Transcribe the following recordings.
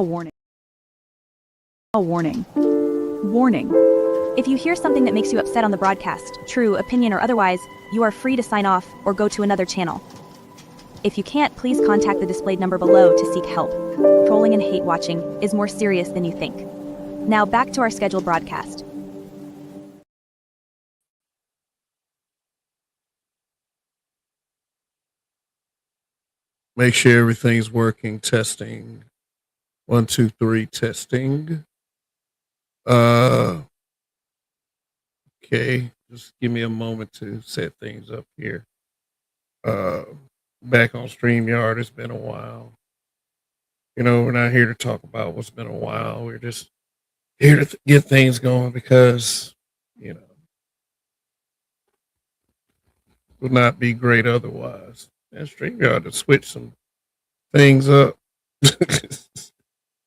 Warning. A warning. Warning. If you hear something that makes you upset on the broadcast, true, opinion, or otherwise, you are free to sign off or go to another channel. If you can't, please contact the displayed number below to seek help. Trolling and hate watching is more serious than you think. Now back to our scheduled broadcast. Make sure everything's working. Testing. 1, 2, 3, testing. Uh, okay. Just give me a moment to set things up here. Uh, Back on StreamYard. It's been a while. We're not here to talk about what's been a while. We're just here to get things going because, you know, would not be great otherwise. And StreamYard to switch some things up.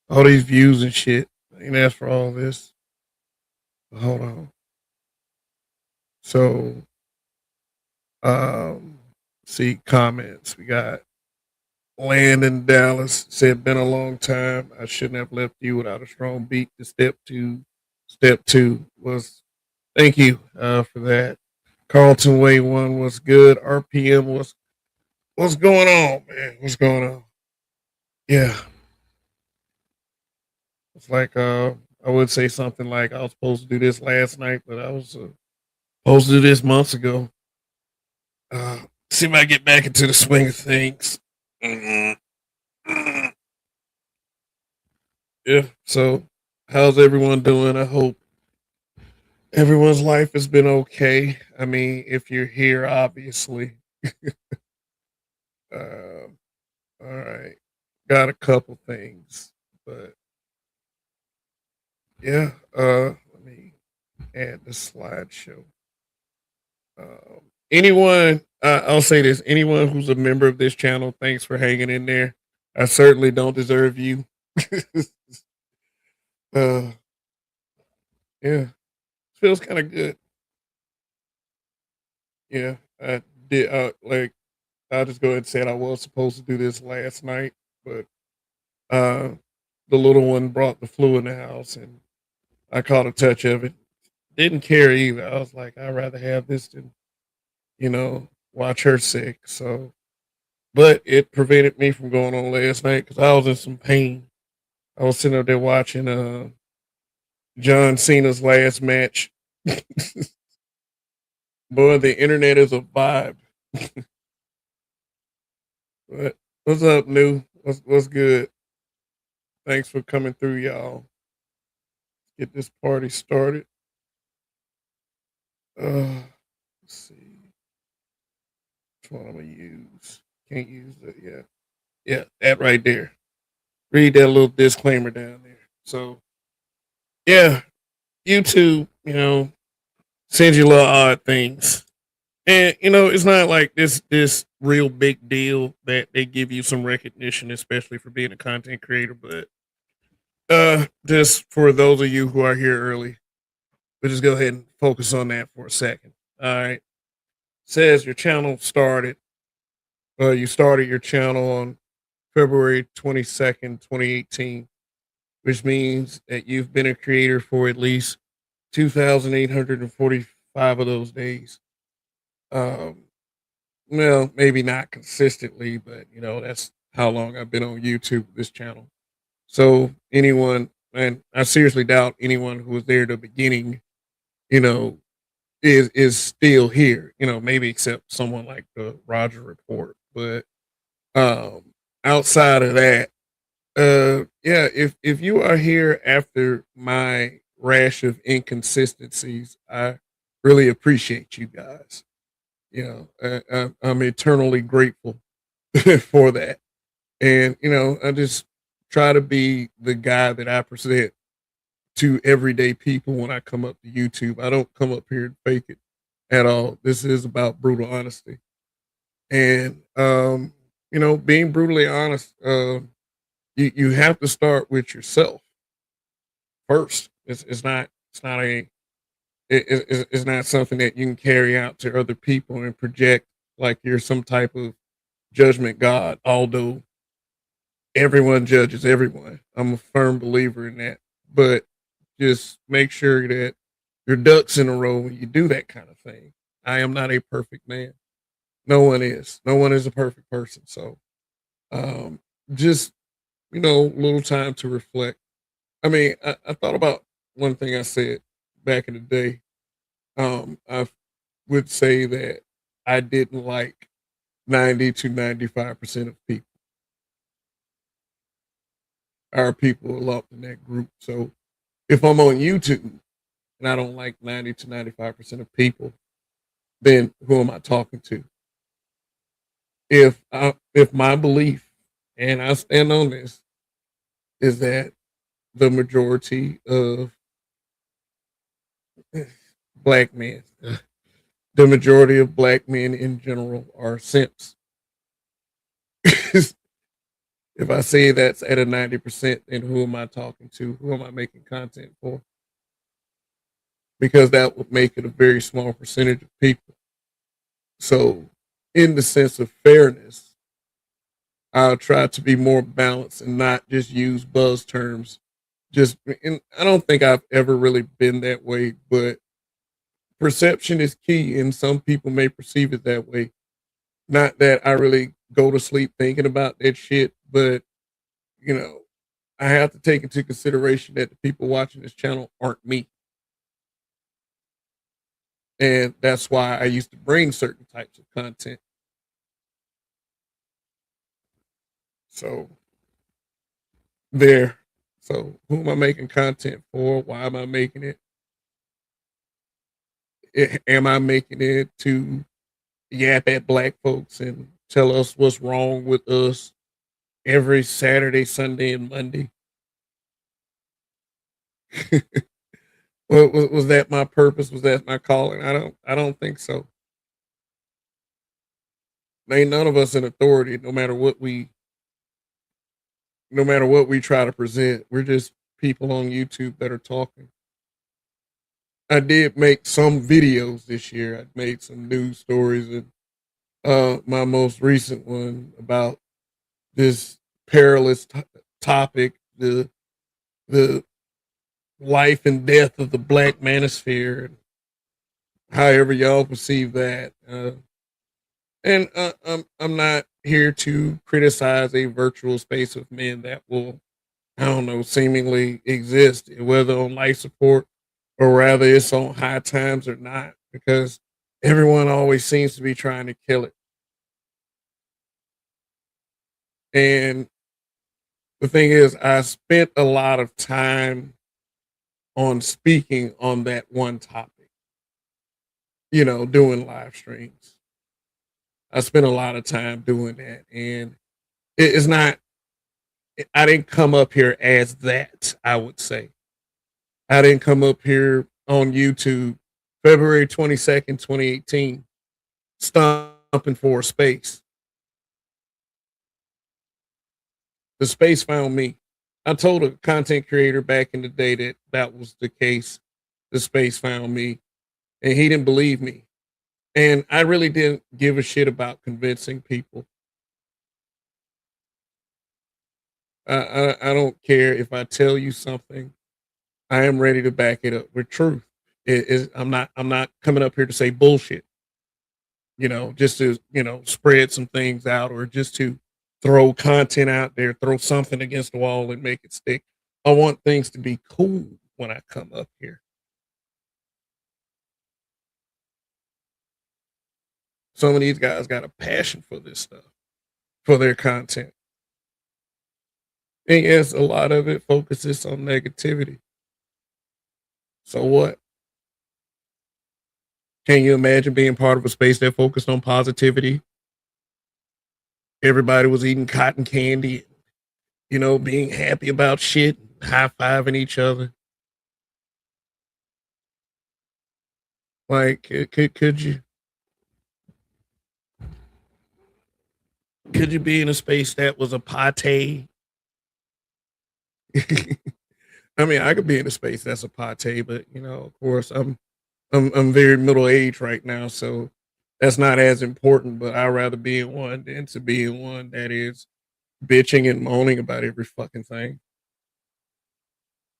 All these views and shit. I ain't asked for all this. But hold on. So, um, see comments. We got Land in Dallas said, "Been a long time. I shouldn't have left you without a strong beat to step two. Step two was thank you for that." Carlton Way one was good. RPM was what's going on, man? What's going on? Yeah, it's like I would say something like I was supposed to do this last night, but I was supposed to do this months ago. See if I get back into the swing of things. Mhm. Yeah. So, how's everyone doing? I hope everyone's life has been okay. I mean, if you're here, obviously. Um, all right. Got a couple things, but yeah. Let me add the slideshow. Anyone, I'll say this: anyone who's a member of this channel, thanks for hanging in there. I certainly don't deserve you. uh, yeah, feels kind of good. Yeah, I did. Like I'll just go ahead and say it. I was supposed to do this last night, but uh, the little one brought the flu in the house, and I caught a touch of it. Didn't care either. I was like, I'd rather have this than watch her sick. So, but it prevented me from going on last night because I was in some pain. I was sitting up there watching John Cena's last match. Boy, the internet is a vibe. But what's up, new? What's good? Thanks for coming through, y'all. Get this party started. Let's see which one I'm gonna use. Can't use that yet. Yeah, that right there. Read that little disclaimer down there. So yeah, YouTube, sends you little odd things. And it's not like this real big deal that they give you some recognition, especially for being a content creator. But just for those of you who are here early, we'll just go ahead and focus on that for a second. All right. Says your channel started. You started your channel on February 22nd, 2018, which means that you've been a creator for at least 2,845 of those days. Um, well, maybe not consistently, but that's how long I've been on YouTube, this channel. So anyone, and I seriously doubt anyone who was there at the beginning, you know, is still here. Maybe except someone like the Roger Report, but um, outside of that, yeah, if you are here after my rash of inconsistencies, I really appreciate you guys. I'm eternally grateful for that. And, I just try to be the guy that I present to everyday people when I come up to YouTube. I don't come up here and fake it at all. This is about brutal honesty. And, being brutally honest, you have to start with yourself first. It's not something that you can carry out to other people and project like you're some type of judgment god. Although everyone judges everyone. I'm a firm believer in that. But just make sure that your ducks in a row when you do that kind of thing. I am not a perfect man. No one is. No one is a perfect person. So um just little time to reflect. I mean, I thought about one thing I said back in the day. I would say that I didn't like 90 to 95% of people. Our people are lumped in that group. So if I'm on YouTube and I don't like 90 to 95% of people, then who am I talking to? If my belief, and I stand on this, is that the majority of black men, the majority of black men in general are simps. If I say that's at a 90%, then who am I talking to? Who am I making content for? Because that would make it a very small percentage of people. So, in the sense of fairness, I'll try to be more balanced and not just use buzz terms. And I don't think I've ever really been that way, but perception is key, and some people may perceive it that way. Not that I really go to sleep thinking about that shit, but you know, I have to take into consideration that the people watching this channel aren't me. And that's why I used to bring certain types of content. So there. So who am I making content for? Why am I making it? Am I making it to yap at black folks and tell us what's wrong with us every Saturday, Sunday, and Monday? Was that my purpose? Was that my calling? I don't think so. Ain't none of us in authority, no matter what we try to present. We're just people on YouTube that are talking. I did make some videos this year. I made some news stories, and my most recent one about this perilous topic, the life and death of the black manosphere, and however y'all perceive that. And I'm not here to criticize a virtual space of men that will, I don't know, seemingly exist, whether on life support or rather it's on high times or not, because everyone always seems to be trying to kill it. And the thing is, I spent a lot of time on speaking on that one topic, doing live streams. I spent a lot of time doing that. And it's not, I didn't come up here as that, I would say. I didn't come up here on YouTube February 22nd, 2018, stomping for a space. The space found me. I told a content creator back in the day that that was the case. The space found me, and he didn't believe me. And I really didn't give a shit about convincing people. I don't care if I tell you something. I am ready to back it up with truth. I'm not coming up here to say bullshit. Just to spread some things out or just to throw content out there, throw something against the wall and make it stick. I want things to be cool when I come up here. Some of these guys got a passion for this stuff, for their content. And yes, a lot of it focuses on negativity. So what? Can you imagine being part of a space that focused on positivity? Everybody was eating cotton candy, being happy about shit, high fiving each other. Like, could you be in a space that was a pate? I mean, I could be in a space that's a pate, but of course, I'm very middle aged right now, so that's not as important. But I'd rather be in one than to be in one that is bitching and moaning about every fucking thing.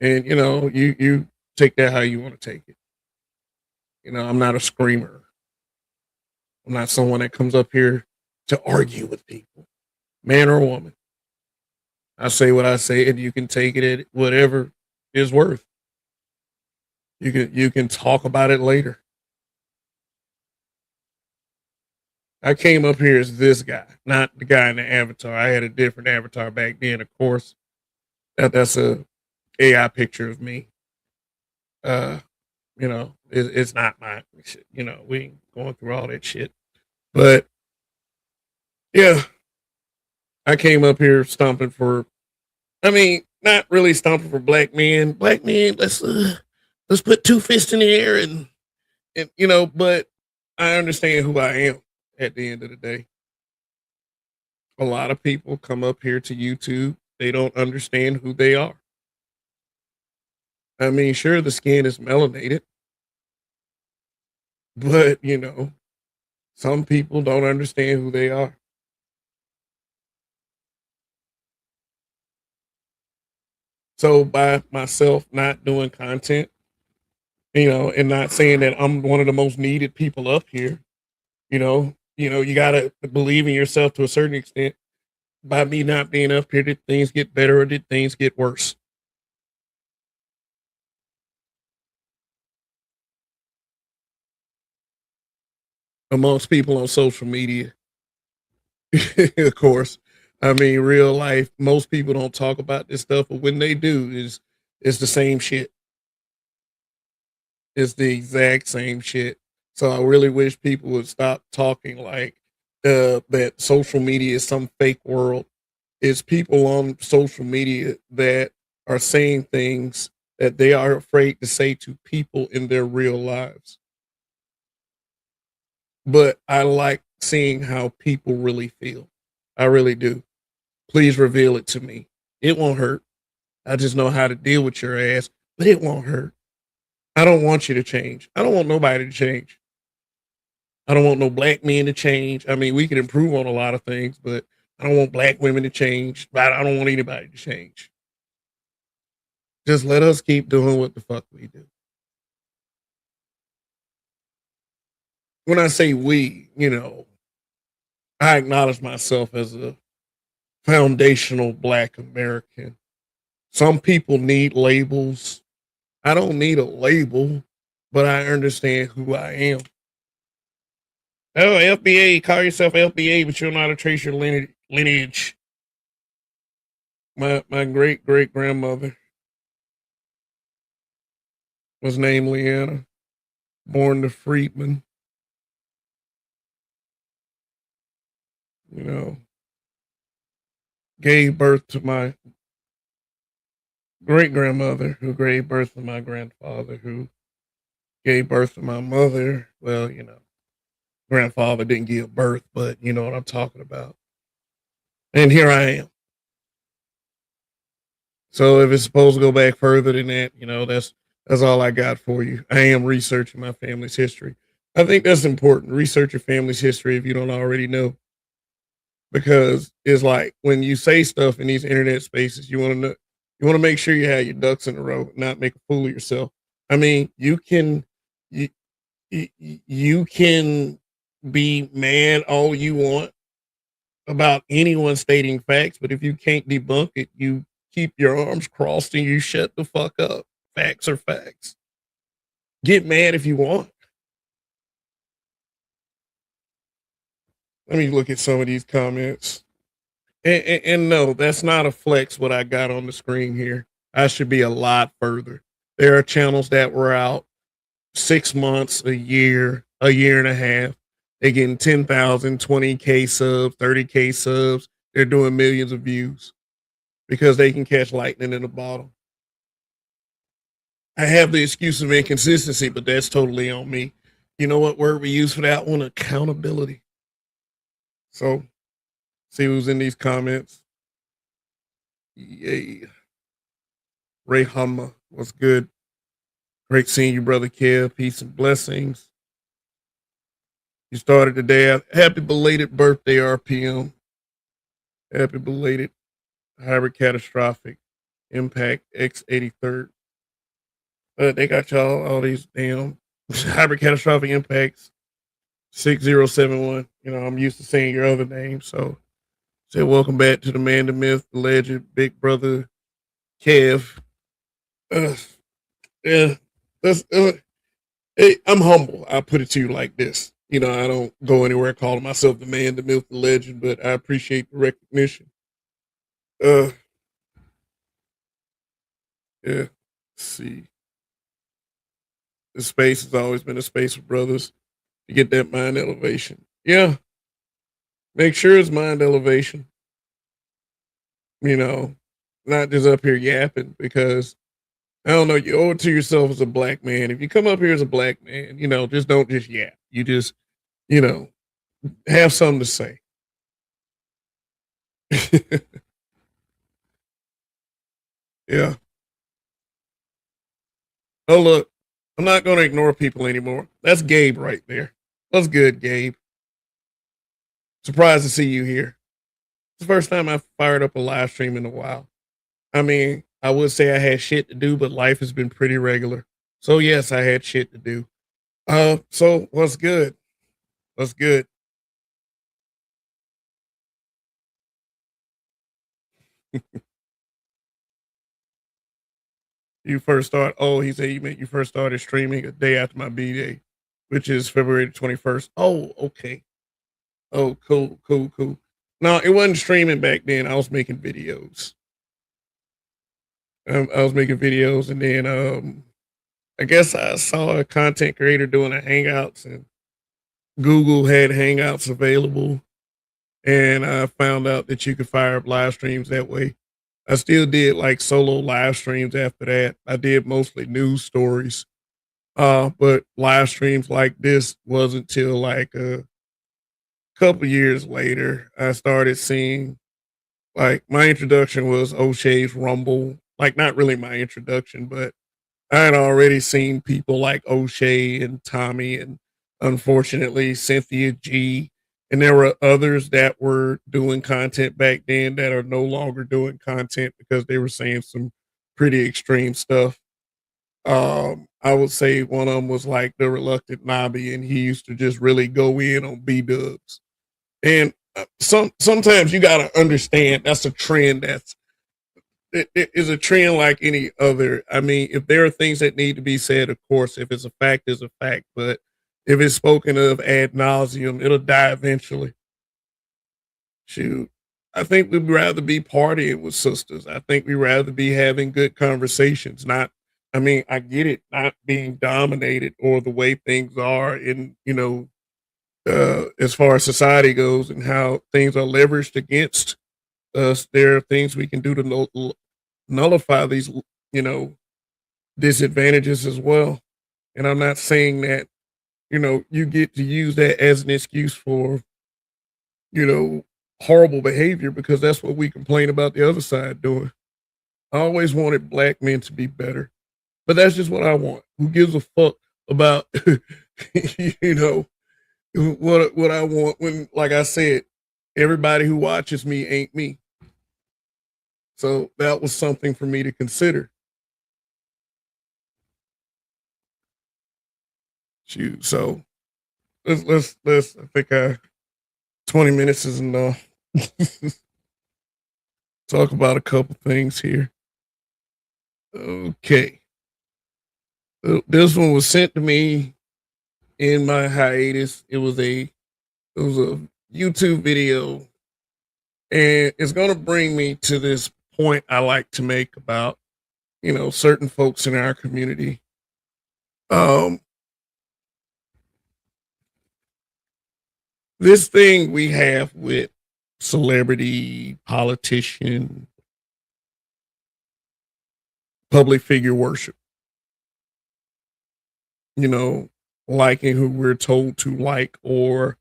And you take that how you want to take it. I'm not a screamer. I'm not someone that comes up here to argue with people, man or woman. I say what I say, and you can take it at whatever is worth. You can talk about it later. I came up here as this guy, not the guy in the avatar. I had a different avatar back then, of course. That's a AI picture of me. Uh, it's not my shit. We ain't going through all that shit. But yeah, I came up here stomping for. I mean, not really stomping for black men. Black men, let's put two fists in the air and. But I understand who I am at the end of the day. A lot of people come up here to YouTube. They don't understand who they are. I mean, sure, the skin is melanated, but some people don't understand who they are. So by myself not doing content, and not saying that I'm one of the most needed people up here, you gotta believe in yourself to a certain extent. By me not being up here, did things get better or did things get worse? Amongst people on social media, of course. I mean, real life, most people don't talk about this stuff, but when they do, it's the same shit. It's the exact same shit. So I really wish people would stop talking like that social media is some fake world. It's people on social media that are saying things that they are afraid to say to people in their real lives. But I like seeing how people really feel. I really do. Please reveal it to me. It won't hurt. I just know how to deal with your ass, but it won't hurt. I don't want you to change. I don't want nobody to change. I don't want no black men to change. I mean, we can improve on a lot of things, but I don't want black women to change. But I don't want anybody to change. Just let us keep doing what the fuck we do. When I say we, I acknowledge myself as a foundational black American. Some people need labels. I don't need a label, but I understand who I am. Oh, FBA, call yourself FBA, but you're not to trace your lineage. My great great grandmother was named Leanna, born to freedmen. You know, gave birth to my great grandmother, who gave birth to my grandfather, who gave birth to my mother. Well, grandfather didn't give birth, but you know what I'm talking about. And here I am. So if it's supposed to go back further than that, that's all I got for you. I am researching my family's history. I think that's important. Research your family's history if you don't already know, because it's like when you say stuff in these internet spaces, you want to make sure you have your ducks in a row, not make a fool of yourself. I mean, you, you can be mad all you want about anyone stating facts, but if you can't debunk it, you keep your arms crossed and you shut the fuck up. Facts are facts. Get mad if you want. Let me look at some of these comments. And no, that's not a flex what I got on the screen here. I should be a lot further. There are channels that were out 6 months, a year and a half. They're getting 10,000, 20K subs, 30K subs. They're doing millions of views because they can catch lightning in a bottle. I have the excuse of inconsistency, but that's totally on me. You know what word we use for that one? Accountability. So, see who's in these comments. Yay. Ray Hummer, what's good? Great seeing you, brother Kev. Peace and blessings. You started the day out. Happy belated birthday, RPM. Happy belated hybrid catastrophic impact X83rd. They got y'all all these damn hybrid catastrophic impacts 6071. You know, I'm used to saying your other name. So say welcome back to the man, the myth, the legend, big brother Kev. Uh, yeah, that's, hey, I'm humble. I'll put it to you like this. You know, I don't go anywhere calling myself the man, the myth, the legend, but I appreciate the recognition. Uh, yeah. Let's see. The space has always been a space for brothers to get that mind elevation. Yeah, make sure it's mind elevation. You know, not just up here yapping because I don't know. You owe it to yourself as a black man. If you come up here as a black man, you know, just don't just yap. You just, you know, have something to say. Yeah. Oh look, I'm not going to ignore people anymore. That's Gabe right there. What's good, Gabe? Surprised to see you here. It's the first time I've fired up a live stream in a while. I mean, I would say I had shit to do, but life has been pretty regular. So yes, I had shit to do. So what's good? What's good? You first start. Oh, he said you meant you first started streaming a day after my B day, which is February 21st. Oh, okay. Oh, cool, cool, cool. No, it wasn't streaming back then. I was making videos. I was making videos, and then I guess I saw a content creator doing a Hangouts, and Google had Hangouts available, and I found out that you could fire up live streams that way. I still did like solo live streams after that. I did mostly news stories. But live streams like this wasn't till like a couple years later. I started seeing like my introduction was O'Shea's Rumble. Like not really my introduction, but I had already seen people like O'Shea and Tommy and unfortunately Cynthia G. And there were others that were doing content back then that are no longer doing content because they were saying some pretty extreme stuff. I would say one of them was like the reluctant Nobby, and he used to just really go in on B Dubs. And sometimes you got to understand that's a trend. It is a trend like any other. I mean, if there are things that need to be said, of course, if it's a fact, it's a fact. But if it's spoken of ad nauseum, it'll die eventually. Shoot. I think we'd rather be partying with sisters. I think we'd rather be having good conversations. Not, I mean, I get it, not being dominated or the way things are in, you know, as far as society goes and how things are leveraged against us. There are things we can do to nullify these, you know, disadvantages as well. And I'm not saying that, you know, you get to use that as an excuse for, you know, horrible behavior because that's what we complain about the other side doing. I always wanted black men to be better, but that's just what I want. Who gives a fuck about, you know, what I want when, like I said, everybody who watches me ain't me. So that was something for me to consider. Shoot. So let's I think 20 minutes is enough. Talk about a couple things here. Okay. This one was sent to me in my hiatus. It was a YouTube video, and it's gonna bring me to this point I like to make about, you know, certain folks in our community. Um this thing we have with celebrity, politician, public figure worship, you know, liking who we're told to like or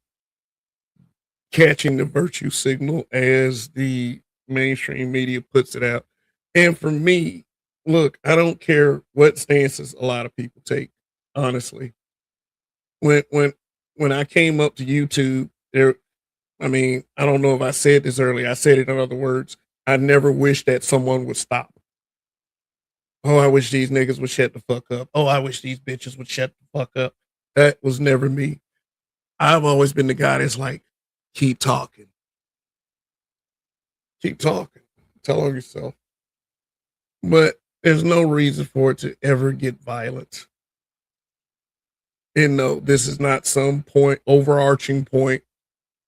catching the virtue signal as the mainstream media puts it out. And for me, look, I don't care what stances a lot of people take, honestly. When when when I came up to YouTube, there I mean, I don't know if I said this earlier. I said it in other words. I never wish that someone would stop. Oh, I wish these niggas would shut the fuck up. Oh, I wish these bitches would shut the fuck up. That was never me. I've always been the guy that's like, keep talking, keep talking, tell on yourself. But there's no reason for it to ever get violent. And no, this is not some point, overarching point.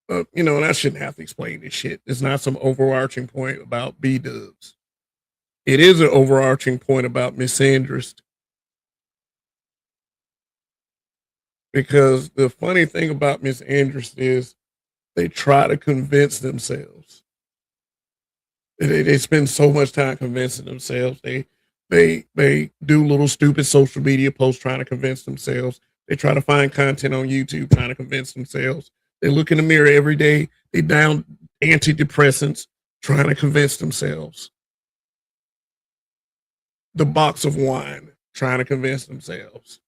And I shouldn't have to explain this shit. It's not some overarching point about B dubs. It is an overarching point about misandrist. Because the funny thing about misandrist is they try to convince themselves. They spend so much time convincing themselves. They do little stupid social media posts trying to convince themselves. They try to find content on YouTube trying to convince themselves. They look in the mirror every day. They down antidepressants trying to convince themselves. The box of wine trying to convince themselves.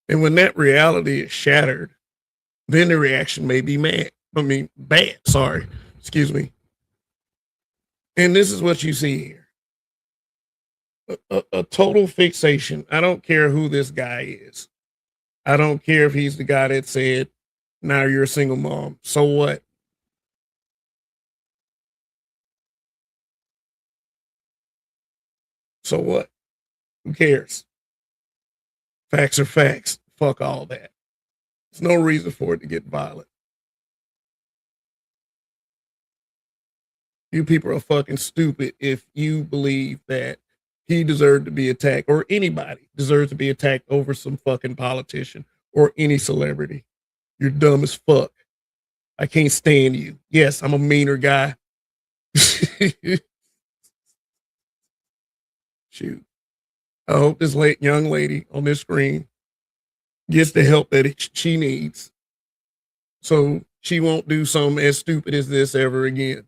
And when that reality is shattered, then the reaction may be bad. Sorry. Excuse me. And this is what you see here. A total fixation. I don't care who this guy is. I don't care if he's the guy that said, now you're a single mom. So what? So what? Who cares? Facts are facts. Fuck all that. There's no reason for it to get violent. You people are fucking stupid if you believe that he deserved to be attacked, or anybody deserves to be attacked over some fucking politician or any celebrity. You're dumb as fuck. I can't stand you. Yes, I'm a meaner guy. Shoot. I hope this young lady on this screen gets the help that she needs, so she won't do something as stupid as this ever again.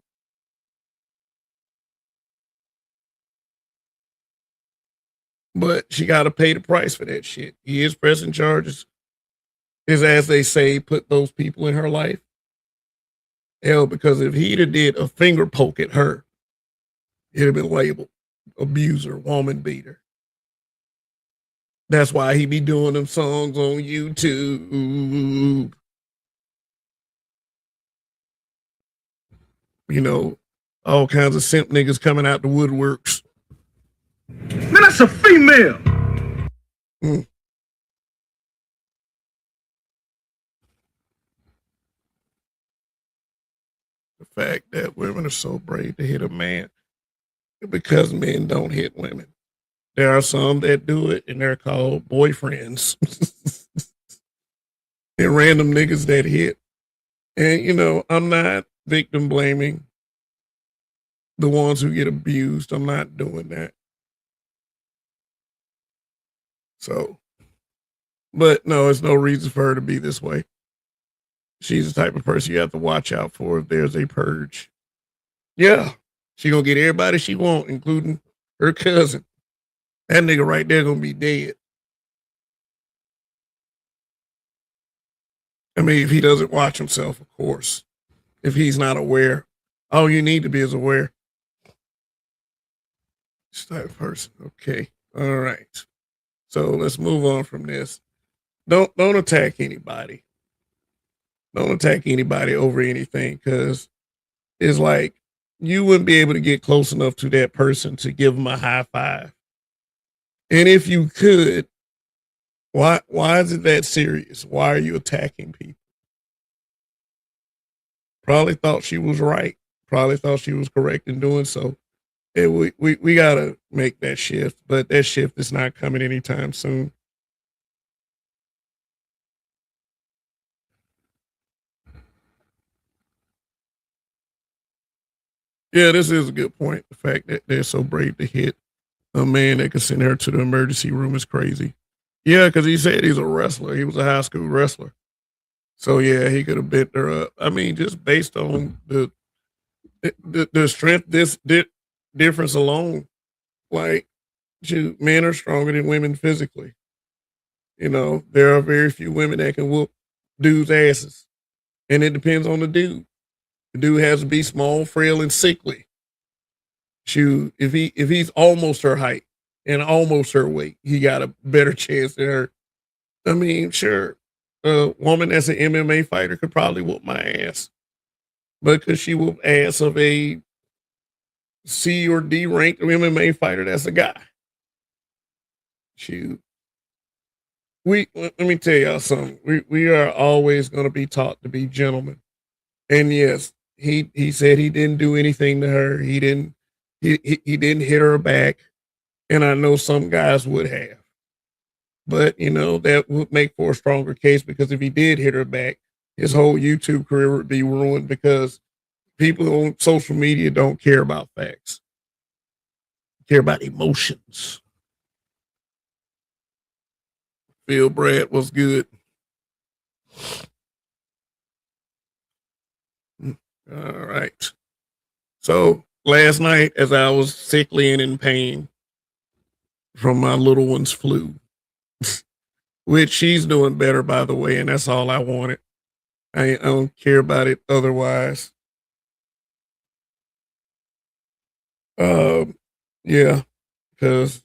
But she got to pay the price for that shit. He is pressing charges. Is, as they say, put those people in her life. Hell, because if he'd have did a finger poke at her, it'd have been labeled abuser, woman beater. That's why he be doing them songs on YouTube. All kinds of simp niggas coming out the woodworks. Man, that's a female. Mm. The fact that women are so brave to hit a man because men don't hit women. There are some that do it, and they're called boyfriends. And random niggas that hit. And, I'm not victim blaming the ones who get abused. I'm not doing that. So, but no, there's no reason for her to be this way. She's the type of person you have to watch out for if there's a purge. Yeah, she gonna get everybody she want, including her cousin. That nigga right there gonna be dead. I mean, if he doesn't watch himself, of course. If he's not aware, all you need to be is aware. This type of person. Okay. All right. So let's move on from this. Don't attack anybody. Don't attack anybody over anything, because it's like you wouldn't be able to get close enough to that person to give them a high five. And if you could, why is it that serious? Why are you attacking people? Probably thought she was right. Probably thought she was correct in doing so. And we gotta make that shift, but that shift is not coming anytime soon. Yeah, this is a good point. The fact that they're so brave to hit a man that could send her to the emergency room is crazy. Yeah, because he said he's a wrestler. He was a high school wrestler. So yeah, he could have bent her up. I mean, just based on the strength difference alone, like men are stronger than women physically. You know, there are very few women that can whoop dudes' asses, and it depends on the dude. The dude has to be small, frail, and sickly. Shoot, if he's almost her height and almost her weight, he got a better chance than her. I mean, sure, a woman that's an MMA fighter could probably whoop my ass, but could she whoop ass of a C or D ranked MMA fighter that's a guy? Shoot, let me tell y'all something. We are always going to be taught to be gentlemen. And yes, he said he didn't do anything to her. He didn't hit her back. And I know some guys would have. But you know, that would make for a stronger case, because if he did hit her back, his whole YouTube career would be ruined, because people on social media don't care about facts. They care about emotions. Phil Brad was good. All right. So last night, as I was sickly and in pain from my little one's flu, which she's doing better, by the way, and that's all I wanted. I don't care about it otherwise. Um, yeah, because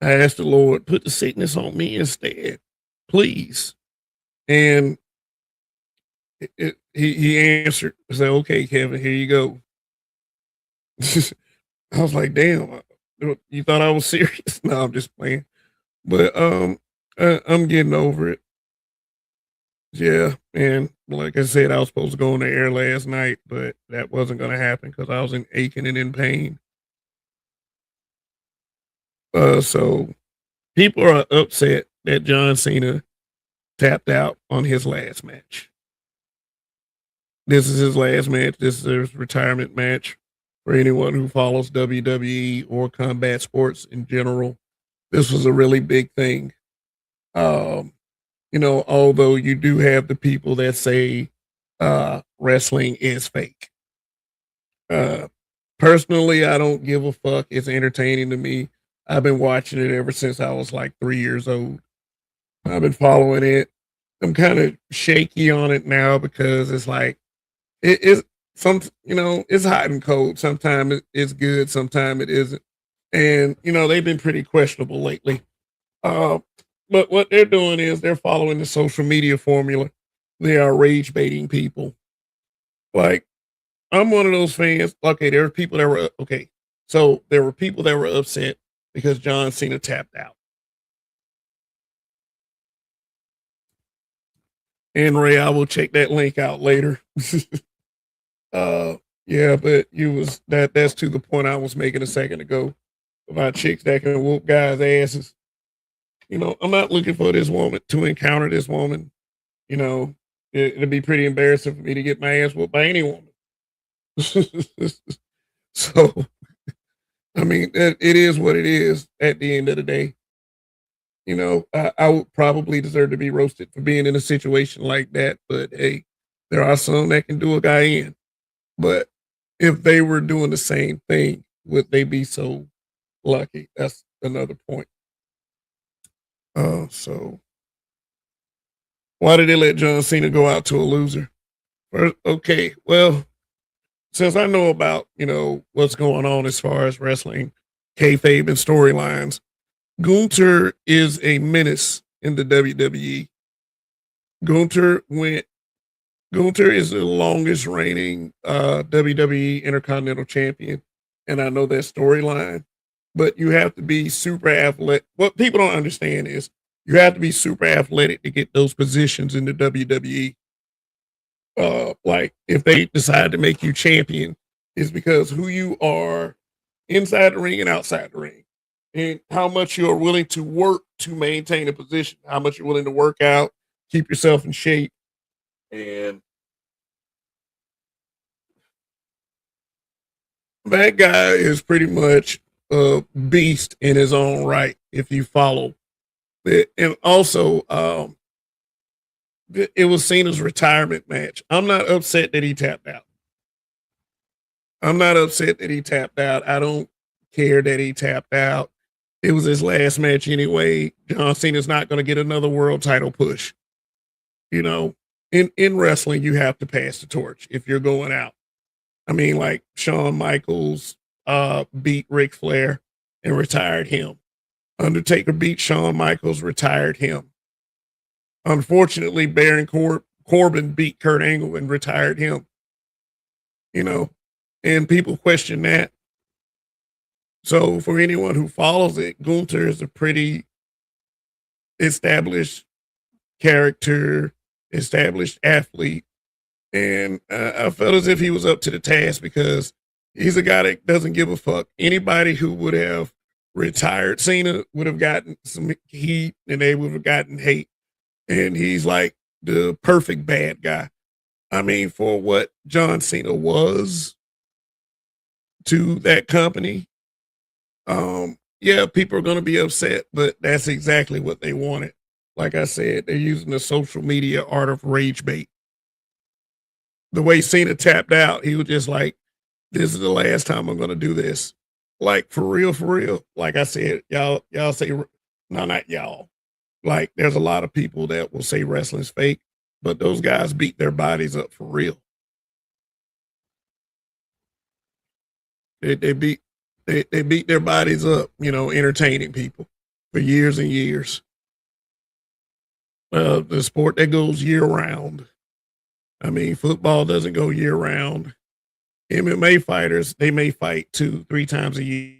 I asked the Lord, put the sickness on me instead, please. And he answered. I said, okay, Kevin, here you go. I was like, damn, you thought I was serious? No, I'm just playing. But I'm getting over it. Yeah, and like I said, I was supposed to go on the air last night, but that wasn't going to happen because I was in aching and in pain. So people are upset that John Cena tapped out on his last match. This is his last match. This is his retirement match. For anyone who follows WWE or combat sports in general, this was a really big thing. Um, you know, although you do have the people that say wrestling is fake. Uh, Personally, I don't give a fuck. It's entertaining to me. I've been watching it ever since I was like 3 years old. I've been following it. I'm kind of shaky on it now because it's like it is some, you know, it's hot and cold. Sometimes it's good, sometimes it isn't. And you know, they've been pretty questionable lately. Uh, but what they're doing is they're following the social media formula. They are rage baiting people. Like, I'm one of those fans. Okay, there were people that were okay. So there were people that were upset because John Cena tapped out. And Ray, I will check that link out later. uh yeah, but you was that's to the point I was making a second ago about chicks that can whoop guys' asses. You know, I'm not looking for this woman to encounter this woman. You know, it'd be pretty embarrassing for me to get my ass whooped by any woman. So, I mean, it is what it is at the end of the day. You know, I would probably deserve to be roasted for being in a situation like that. But hey, there are some that can do a guy in. But if they were doing the same thing, would they be so lucky? That's another point. So why did they let John Cena go out to a loser? Okay, well, since I know about, you know, what's going on as far as wrestling, kayfabe and storylines, Gunther is a menace in the WWE. Gunther went. Gunther is the longest reigning WWE Intercontinental Champion, and I know that storyline. But you have to be super athletic. What people don't understand is you have to be super athletic to get those positions in the WWE. Like if they decide to make you champion, is because who you are inside the ring and outside the ring, and how much you're willing to work to maintain a position, how much you're willing to work out, keep yourself in shape, and that guy is pretty much a beast in his own right. If you follow it, and also, it was Cena's retirement match. I'm not upset that he tapped out. I'm not upset that he tapped out. I don't care that he tapped out. It was his last match anyway. John Cena's not going to get another world title push. You know, in wrestling, you have to pass the torch if you're going out. I mean, like Shawn Michaels beat Ric Flair and retired him. Undertaker beat Shawn Michaels, retired him. Unfortunately, Baron Corbin beat Kurt Angle and retired him. You know, and people question that. So for anyone who follows it, Gunther is a pretty established character, established athlete, and I felt as if he was up to the task because he's a guy that doesn't give a fuck. Anybody who would have retired Cena would have gotten some heat, and they would have gotten hate. And he's like the perfect bad guy. I mean, for what John Cena was to that company, yeah, people are going to be upset, but that's exactly what they wanted. Like I said, they're using the social media art of rage bait. The way Cena tapped out, he was just like, "This is the last time I'm going to do this." Like for real, for real. Like I said, y'all say, no, not y'all. Like there's a lot of people that will say wrestling's fake, but those guys beat their bodies up for real. They beat they beat their bodies up, entertaining people for years and years. The sport that goes year round. I mean, football doesn't go year round. MMA fighters, they may fight 2, 3 times a year.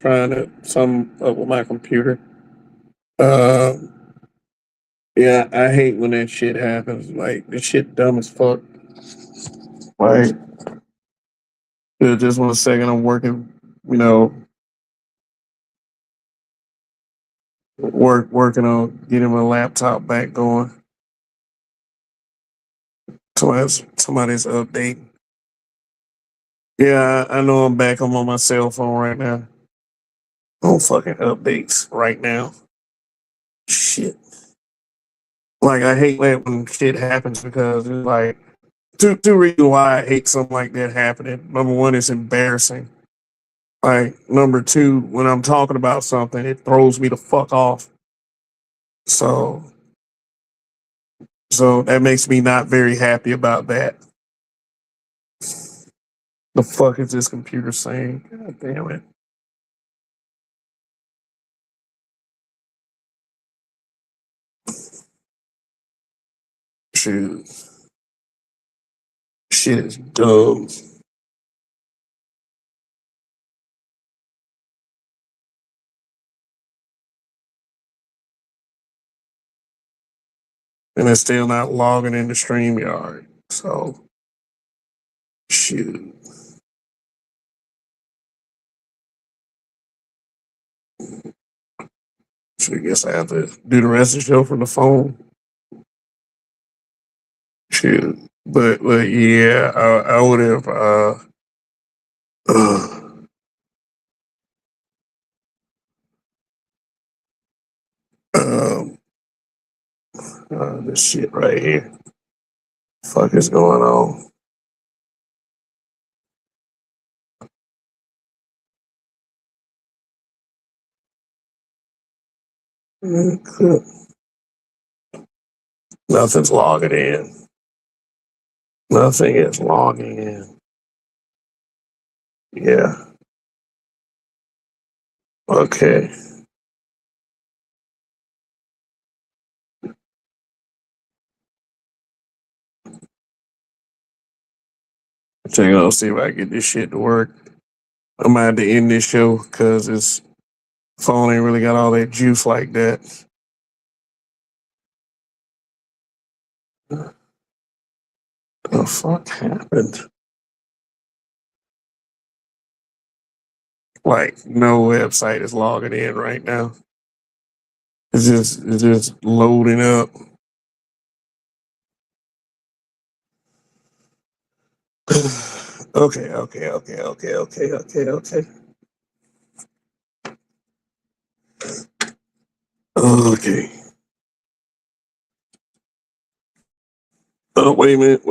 trying to sum up with my computer. Uh, yeah, I hate when that shit happens. Like this shit dumb as fuck. Like just 1 second, I'm working. You know, working on getting my laptop back going. Somebody's updating. Yeah, I know I'm back. I'm on my cell phone right now. On fucking updates right now. Shit. Like I hate when shit happens because it's like two reasons why I hate something like that happening. Number one, it's embarrassing. Like number two, when I'm talking about something, it throws me the fuck off. So so that makes me not very happy about that. The fuck is this computer saying? God damn it. Shit. Shit is dumb. And it's still not logging into StreamYard. So shoot. So I guess I have to do the rest of the show from the phone. Shoot. But yeah, I would have uh, um this shit right here. Fuck is going on? Nothing's logging in. Nothing is logging in. Yeah. Okay. Check out, see if I can get this shit to work. I might have to end this show because this phone ain't really got all that juice like that. The fuck happened? Like no website is logging in right now. It's just loading up. Okay. Okay. Oh, wait a minute.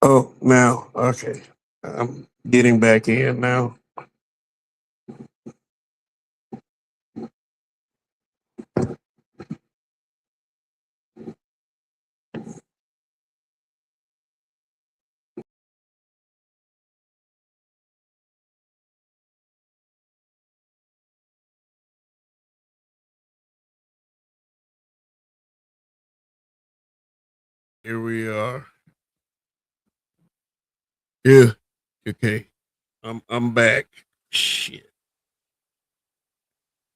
Oh, now, okay. I'm getting back in now. Here we are. Yeah. Okay. I'm back. Shit.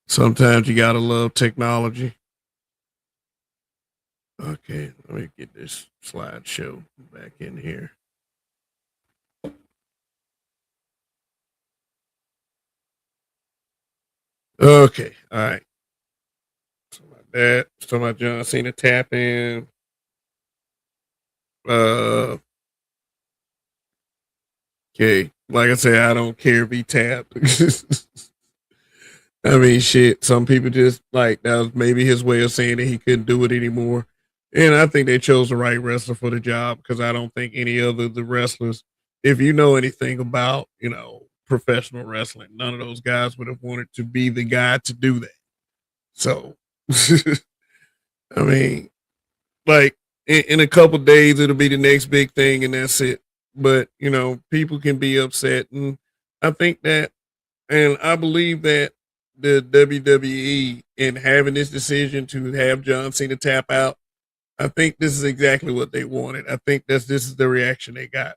Sometimes you gotta love technology. Okay, let me get this slideshow back in here. Okay, all right. So my dad, so my John Cena tap in. Uh, okay. Like I said, I don't care if he tapped. I mean, shit. Some people just like that was maybe his way of saying that he couldn't do it anymore. And I think they chose the right wrestler for the job because I don't think any other the wrestlers, if you know anything about professional wrestling, none of those guys would have wanted to be the guy to do that. So, I mean, like in a couple days it'll be the next big thing, and that's it. But people can be upset, and I think that, and I believe that the WWE in having this decision to have John Cena tap out I think this is exactly what they wanted. I think this is the reaction they got.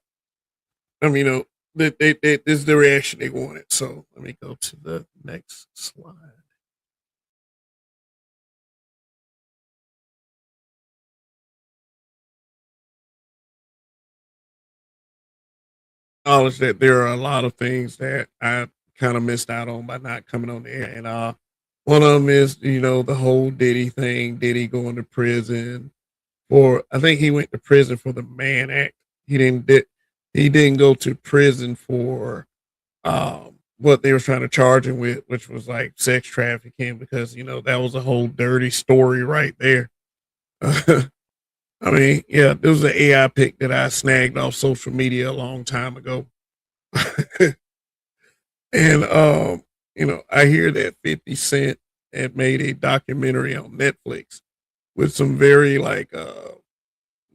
I mean, this is the reaction they wanted. So let me go to the next slide. Knowledge that there are a lot of things that I kind of missed out on by not coming on the air, and one of them is the whole Diddy thing. Diddy going to prison for, I think he went to prison for the Mann Act. He didn't go to prison for what they were trying to charge him with, which was like sex trafficking, because that was a whole dirty story right there. I mean, yeah, there was an AI pic that I snagged off social media a long time ago. And I hear that 50 Cent had made a documentary on Netflix with some very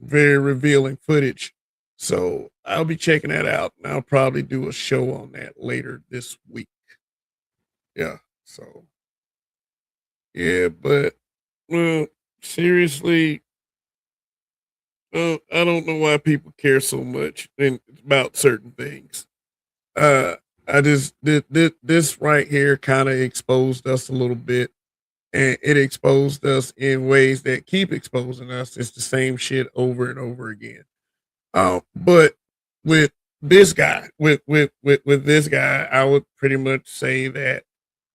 revealing footage. So I'll be checking that out, and I'll probably do a show on that later this week. Yeah. So yeah, but well, seriously, I don't know why people care so much about certain things. Uh, I just this right here kind of exposed us a little bit, and it exposed us in ways that keep exposing us. It's the same shit over and over again. But with this guy, with this guy, I would pretty much say that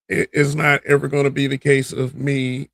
it is not ever going to be the case of me.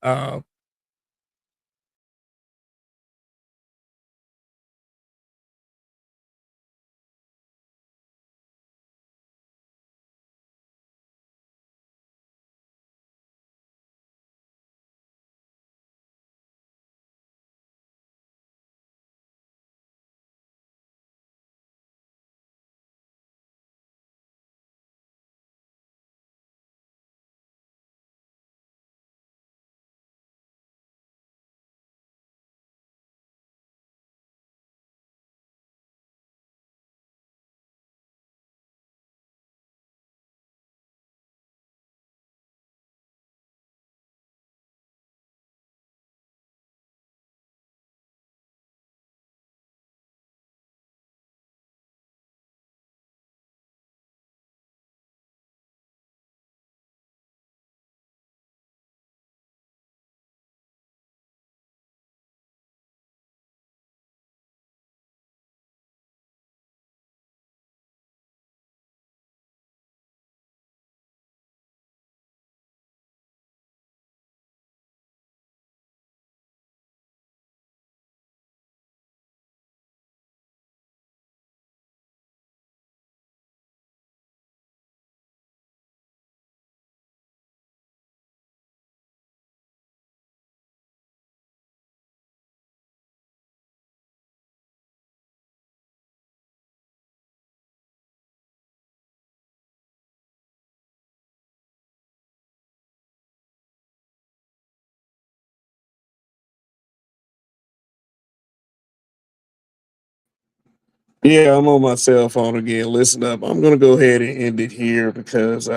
Yeah, I'm on my cell phone again. Listen up. I'm gonna go ahead and end it here because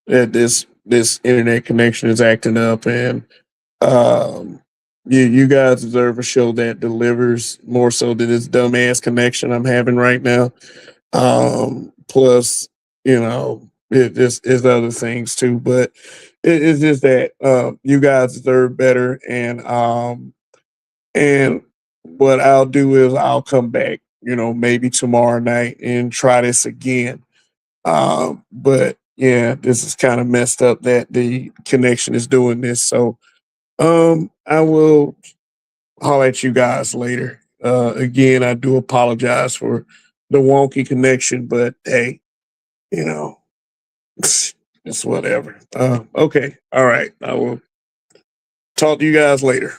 this internet connection is acting up, and um you guys deserve a show that delivers more so than this dumbass connection I'm having right now. Plus, it just is other things too, but it's just that you guys deserve better, and what I'll do is I'll come back, maybe tomorrow night and try this again. But yeah, this is kind of messed up that the connection is doing this. So I will holler at you guys later. Again, I do apologize for the wonky connection, but hey, you know, it's whatever. Okay. All right. I will talk to you guys later.